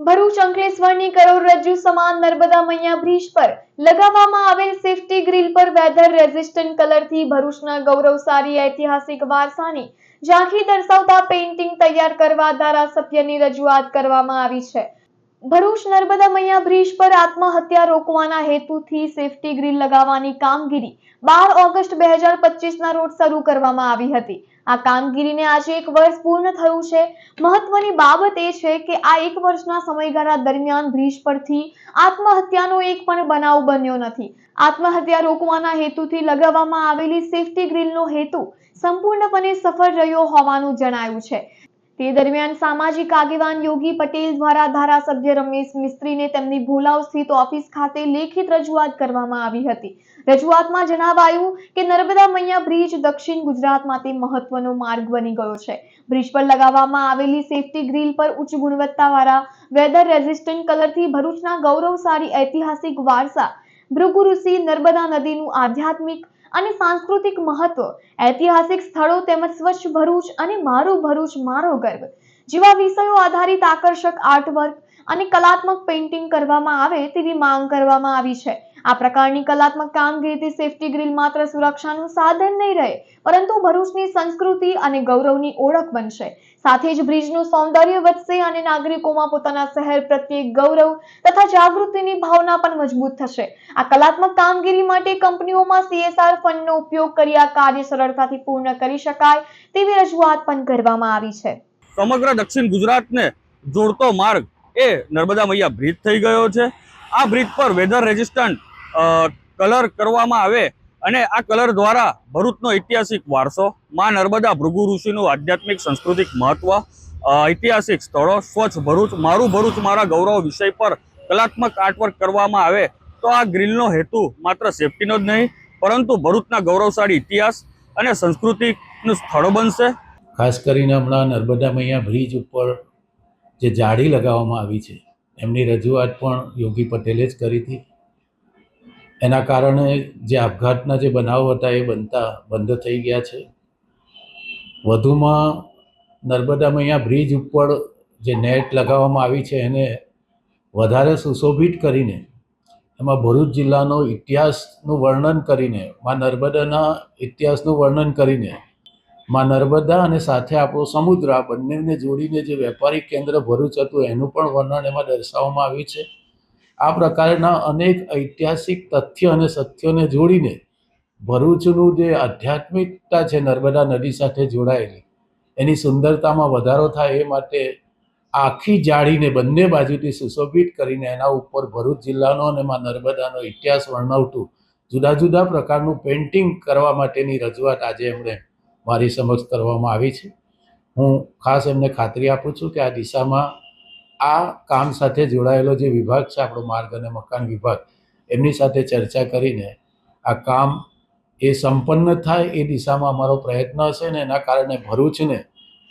ભરૂચ અંકલેશ્વરની કરોડરજ્જુ સમાન નર્મદા મૈયા બ્રિજ પર લગાવવામાં આવેલ સેફટી ગ્રીલ પર વેધર રેઝિસ્ટન્ટ કલરથી ભરૂચના ગૌરવશાળી ઐતિહાસિક વારસાની ઝાંખી દર્શાવતા પેઇન્ટિંગ તૈયાર કરવા ધારાસભ્યની રજૂઆત કરવામાં આવી છે। ભરૂચ નર્મદા મૈયા બ્રિજ પર આત્મહત્યા રોકવાના હેતુથી સેફટી ગ્રીલ લગાવવાની કામગીરી 12 ઓગસ્ટ 2025ના રોજ શરૂ કરવામાં આવી હતી। આ કામગીરીને આજે 1 વર્ષ પૂર્ણ થયું છે। મહત્વની બાબત એ છે કે આ 1 વર્ષના સમયગાળા દરમિયાન બ્રિજ પરથી આત્મહત્યાનો એક પણ બનાવ બન્યો નથી। આત્મહત્યા રોકવાના હેતુથી લગાવવામાં આવેલી સેફટી ગ્રીલનો હેતુ સંપૂર્ણપણે સફળ રહ્યો હોવાનું જણાયું છે। તે દરમિયાન સામાજિક આગેવાન યોગી પટેલ દ્વારા ધારાસભ્ય રમેશ મિસ્ત્રીને તેમની ભોલાવ સ્થિત ઓફિસ ખાતે લેખિત રજૂઆત કરવામાં આવી હતી। રજૂઆતમાં જણાવાયું કે નર્મદા મૈયા બ્રિજ દક્ષિણ ગુજરાત માટે મહત્વનો માર્ગ બની ગયો છે। બ્રિજ પર લગાવવામાં આવેલી સેફટી ગ્રીલ પર ઉચ્ચ ગુણવત્તાવાળા વેધર રેઝિસ્ટન્ટ કલરથી ભરૂચના ગૌરવશાળી ઐતિહાસિક વારસા ભૃગુ ઋષિ નર્મદા નદીનું આધ્યાત્મિક અને સાંસ્કૃતિક મહત્વ, ઐતિહાસિક સ્થળો તેમજ સ્વચ્છ ભરૂચ અને મારું ભરૂચ મારો ગર્વ જેવા વિષયો આધારિત આકર્ષક આર્ટવર્ક અને કલાત્મક પેઇન્ટિંગ કરવામાં આવે તેવી માંગ કરવામાં આવી છે। આ પ્રકારની કલાત્મક કામગીરીથી સેફટી ગ્રીલ માત્ર સુરક્ષાનું સાધન નહીં રહે પરંતુ ભરૂચની સંસ્કૃતિ અને ગૌરવની ઓળખ બનશે। સાથે જ બ્રિજનું સૌંદર્ય વધશે અને નાગરિકોમાં પોતાના શહેર પ્રત્યે ગૌરવ તથા જાગૃતિની ભાવના પણ મજબૂત થશે। આ કલાત્મક કામગીરી માટે કંપનીઓમાં CSR ફંડનો ઉપયોગ કરી આ કાર્ય સરળતાથી પૂર્ણ કરી શકાય તેવી રજૂઆત પણ કરવામાં આવી છે। સમગ્ર દક્ષિણ ગુજરાતને જોડતો માર્ગ એ નર્મદા મૈયા બ્રિજ થઈ ગયો છે। આ બ્રિજ પર વેધર રેઝિસ્ટન્ટ કલર કરવામાં આવે અને આ કલર દ્વારા ભરૂચનો ઐતિહાસિક વારસો, માં નર્મદા ભૃગુ ઋષિનું આધ્યાત્મિક સાંસ્કૃતિક મહત્વ, ઐતિહાસિક સ્થળો, સ્વચ્છ ભરૂચ મારું ભરૂચ મારા ગૌરવ વિષય પર કલાત્મક આર્ટવર્ક કરવામાં આવે તો આ ગ્રીલનો હેતુ માત્ર સેફટીનો જ નહીં પરંતુ ભરૂચના ગૌરવશાળી ઇતિહાસ અને સંસ્કૃતિનું સ્થળ બનશે। ખાસ કરીને હમણાં નર્મદા મૈયા બ્રિજ ઉપર જે જાળી લગાવવામાં આવી છે એમની રજૂઆત પણ યોગી પટેલે જ કરી હતી। એના કારણે જે આપઘાતના જે બનાવો હતા એ બનતા બંધ થઈ ગયા છે। વધુમાં નર્મદા મૈયા બ્રિજ ઉપર જે નેટ લગાવવામાં આવી છે એને વધારે સુશોભિત કરીને એમાં ભરૂચ જિલ્લાનો ઇતિહાસનું વર્ણન કરીને, માં નર્મદાના ઇતિહાસનું વર્ણન કરીને, માં નર્મદા અને સાથે આપણો સમુદ્ર આ બંનેને જોડીને જે વેપારી કેન્દ્ર ભરૂચ હતું એનું પણ વર્ણન એમાં દર્શાવવામાં આવ્યું છે। આ પ્રકારના અનેક ઐતિહાસિક તથ્ય અને સત્યોને જોડીને ભરૂચનું જે આધ્યાત્મિકતા છે નર્મદા નદી સાથે જોડાયેલી એની સુંદરતામાં વધારો થાય એ માટે આખી જાળીને બંને બાજુથી સુશોભિત કરીને એના ઉપર ભરૂચ જિલ્લાનો અને માં નર્મદાનો ઇતિહાસ વર્ણવતું જુદા જુદા પ્રકારનું પેઇન્ટિંગ કરવા માટેની રજૂઆત આજે એમણે મારી સમક્ષ કરવામાં આવી છે। હું ખાસ એમને ખાતરી આપું છું કે આ દિશામાં આ કામ સાથે જોડાયેલો જે વિભાગ છે આપણો માર્ગ અને મકાન વિભાગ એમની સાથે ચર્ચા કરીને આ કામ એ સંપન્ન થાય એ દિશામાં અમારો પ્રયત્ન હશે ને એના કારણે ભરૂચને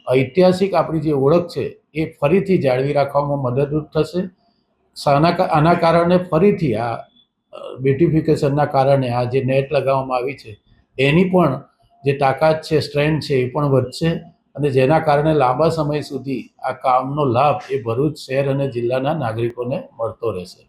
ઐતિહાસિક આપણી જે ઓળખ છે એ ફરીથી જાળવી રાખવામાં મદદરૂપ થશે। આના કારણે ફરીથી આ બ્યુટિફિકેશનના કારણે આ જે નેટ લગાવવામાં આવી છે એની પણ જે તાકાત છે, સ્ટ્રેન્થ છે એ પણ વધશે અને જેના કારણે લાંબા સમય સુધી આ કામનો લાભ એ ભરૂચ શહેર અને જિલ્લાના નાગરિકોને મળતો રહેશે।